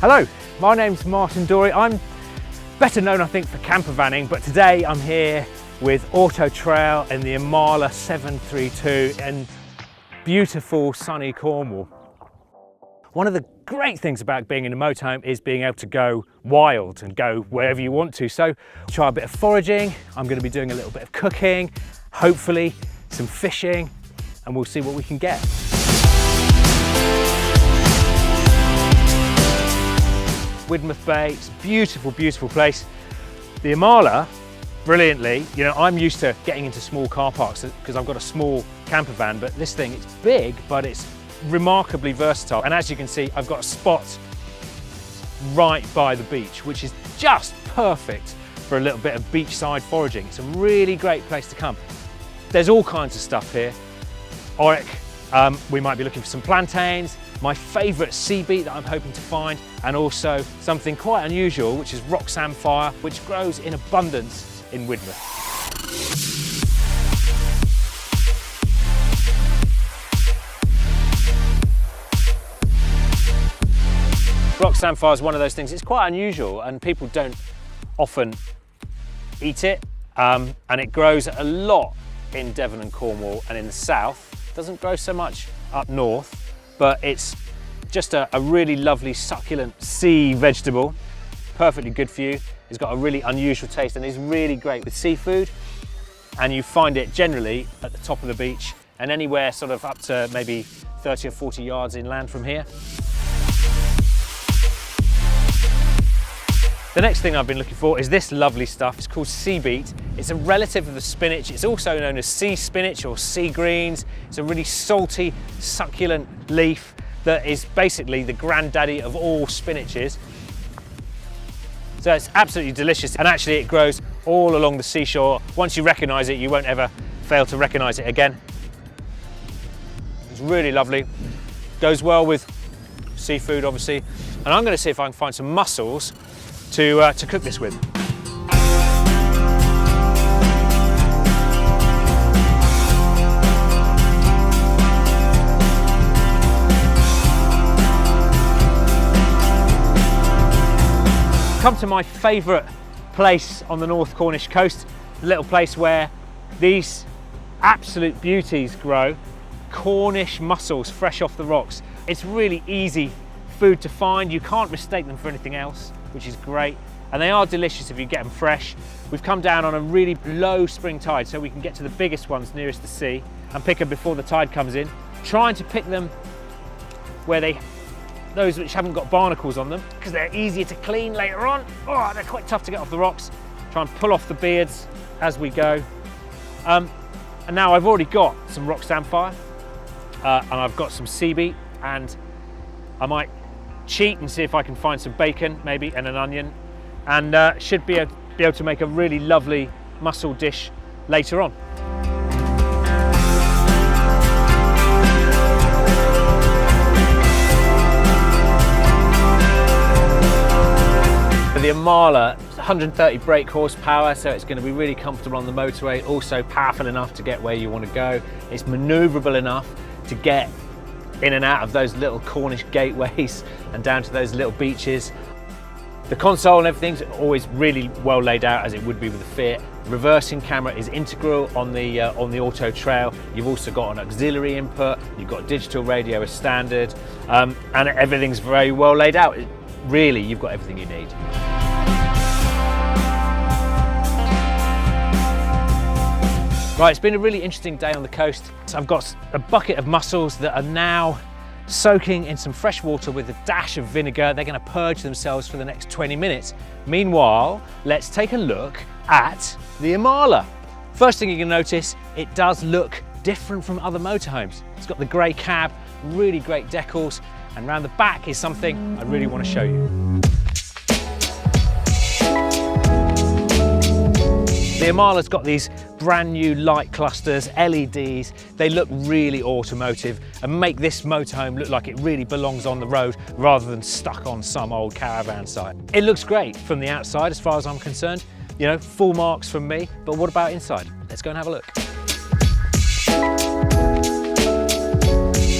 Hello, my name's Martin Dorey. I'm better known, I think, for camper vanning, but today I'm here with Auto Trail in the Imala 732 in beautiful sunny Cornwall. One of the great things about being in a motorhome is being able to go wild and go wherever you want to. So try a bit of foraging, I'm going to be doing a little bit of cooking, hopefully some fishing, and we'll see what we can get. Widmouth Bay, it's a beautiful, beautiful place. The Imala, brilliantly, you know, I'm used to getting into small car parks because I've got a small camper van, but this thing, it's big, but it's remarkably versatile. And as you can see, I've got a spot right by the beach, which is just perfect for a little bit of beachside foraging. It's a really great place to come. There's all kinds of stuff here. Auric, we might be looking for some plantains, my favourite sea beet that I'm hoping to find, and also something quite unusual, which is rock samphire, which grows in abundance in Widmouth. Rock samphire is one of those things, it's quite unusual and people don't often eat it, and it grows a lot in Devon and Cornwall and in the south. It doesn't grow so much up north, but it's just a really lovely succulent sea vegetable, perfectly good for you. It's got a really unusual taste and is really great with seafood, and you find it generally at the top of the beach and anywhere sort of up to maybe 30 or 40 yards inland from here. The next thing I've been looking for is this lovely stuff. It's called sea beet. It's a relative of the spinach. It's also known as sea spinach or sea greens. It's a really salty, succulent leaf that is basically the granddaddy of all spinaches. So it's absolutely delicious, and actually it grows all along the seashore. Once you recognise it, you won't ever fail to recognise it again. It's really lovely. Goes well with seafood, obviously. And I'm going to see if I can find some mussels to cook this with. Come to my favourite place on the North Cornish coast, a little place where these absolute beauties grow, Cornish mussels fresh off the rocks. It's really easy food to find, you can't mistake them for anything else, which is great, and they are delicious if you get them fresh. We've come down on a really low spring tide, so we can get to the biggest ones nearest the sea and pick them before the tide comes in. Trying to pick them where those which haven't got barnacles on them, because they're easier to clean later on. Oh, they're quite tough to get off the rocks. Try and pull off the beards as we go. And now I've already got some rock samphire, and I've got some sea beet, and I might cheat and see if I can find some bacon maybe and an onion, and should be able to make a really lovely mussel dish later on. The Imala, 130 brake horsepower, so it's going to be really comfortable on the motorway, also powerful enough to get where you want to go. It's manoeuvrable enough to get in and out of those little Cornish gateways and down to those little beaches. The console and everything's always really well laid out, as it would be with the Fiat. Reversing camera is integral on the Auto Trail. You've also got an auxiliary input, you've got digital radio as standard, and everything's very well laid out. Really, you've got everything you need. Right, it's been a really interesting day on the coast. So I've got a bucket of mussels that are now soaking in some fresh water with a dash of vinegar. They're going to purge themselves for the next 20 minutes. Meanwhile, let's take a look at the Imala. First thing you're going to notice, it does look different from other motorhomes. It's got the grey cab, really great decals, and round the back is something I really want to show you. The Imala's got these brand new light clusters, LEDs. They look really automotive and make this motorhome look like it really belongs on the road rather than stuck on some old caravan site. It looks great from the outside as far as I'm concerned. You know, full marks from me, but what about inside? Let's go and have a look.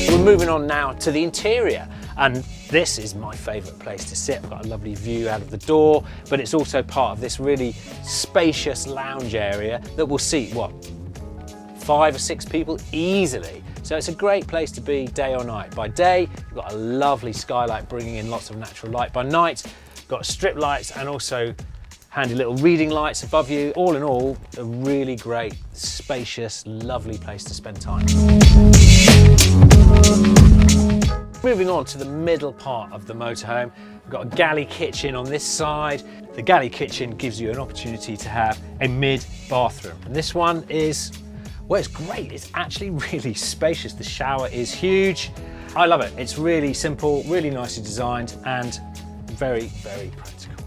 We're moving on now to the interior, and This is my favourite place to sit. I've got a lovely view out of the door, but it's also part of this really spacious lounge area that will seat, what, 5 or 6 people easily. So it's a great place to be day or night. By day, you've got a lovely skylight bringing in lots of natural light. By night, you've got strip lights and also handy little reading lights above you. All in all, a really great, spacious, lovely place to spend time. Moving on to the middle part of the motorhome, we've got a galley kitchen on this side. The galley kitchen gives you an opportunity to have a mid-bathroom. And this one is, well, it's great. It's actually really spacious. The shower is huge. I love it. It's really simple, really nicely designed, and very, very practical.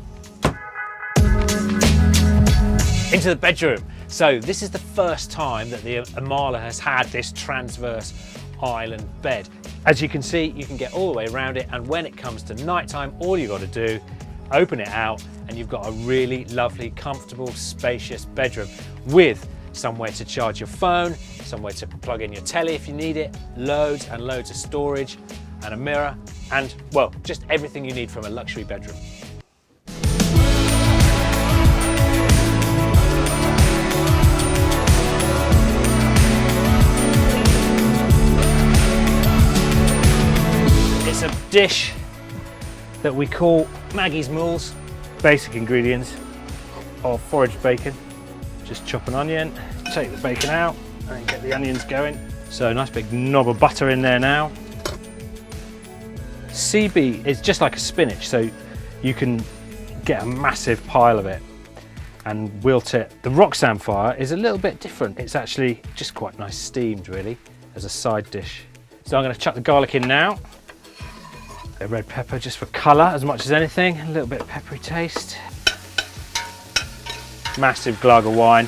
Into the bedroom. So this is the first time that the Imala has had this transverse island bed. As you can see, you can get all the way around it, and when it comes to nighttime, all you got to do, open it out, and you've got a really lovely, comfortable, spacious bedroom with somewhere to charge your phone, somewhere to plug in your telly if you need it, loads and loads of storage, and a mirror, and, well, just everything you need from a luxury bedroom. It's a dish that we call Maggie's Mules. Basic ingredients of foraged bacon. Just chop an onion, take the bacon out and get the onions going. So a nice big knob of butter in there now. CB is just like a spinach, so you can get a massive pile of it and wilt it. The rock samphire is a little bit different. It's actually just quite nice steamed really as a side dish. So I'm going to chuck the garlic in now. A red pepper just for colour as much as anything, a little bit of peppery taste. Massive glug of wine,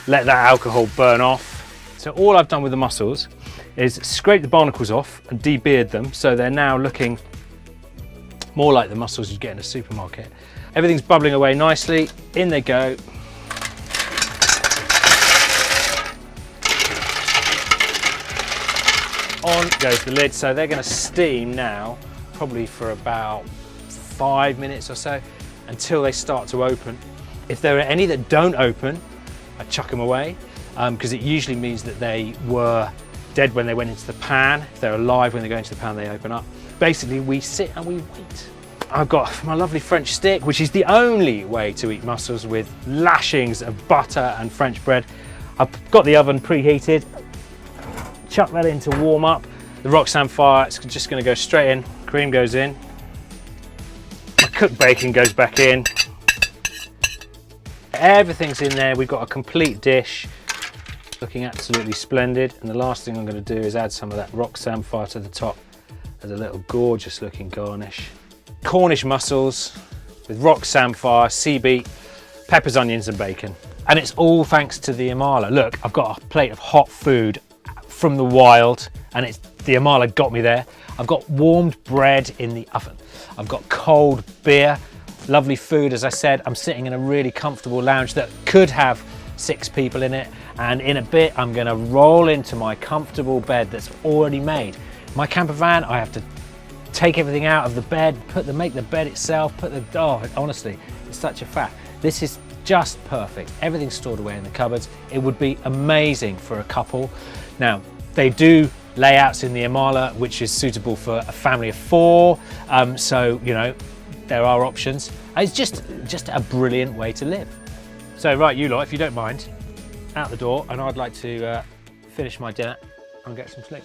let that alcohol burn off. So all I've done with the mussels is scrape the barnacles off and de-beard them, so they're now looking more like the mussels you get in a supermarket. Everything's bubbling away nicely, in they go. On goes the lid, so they're going to steam now probably for about 5 minutes or so until they start to open. If there are any that don't open, I chuck them away because it usually means that they were dead when they went into the pan. If they're alive when they go into the pan, they open up. Basically, we sit and we wait. I've got my lovely French stick, which is the only way to eat mussels, with lashings of butter and French bread. I've got the oven preheated. Chuck that in to warm up. The rock samphire, it's just going to go straight in. Cream goes in. My cooked bacon goes back in. Everything's in there. We've got a complete dish, looking absolutely splendid. And the last thing I'm going to do is add some of that rock samphire to the top as a little gorgeous looking garnish. Cornish mussels with rock samphire, sea beet, peppers, onions and bacon. And it's all thanks to the Imala. Look, I've got a plate of hot food from the wild, and it's the Imala got me there. I've got warmed bread in the oven. I've got cold beer, lovely food. As I said, I'm sitting in a really comfortable lounge that could have 6 people in it. And in a bit, I'm gonna roll into my comfortable bed that's already made. My camper van, I have to take everything out of the bed, make the bed itself, honestly, it's such a faff. This is just perfect. Everything's stored away in the cupboards. It would be amazing for a couple. Now, they do layouts in the Imala, which is suitable for a family of 4. So, you know, there are options. It's just a brilliant way to live. So, right, you lot, if you don't mind, out the door, and I'd like to finish my dinner and get some sleep.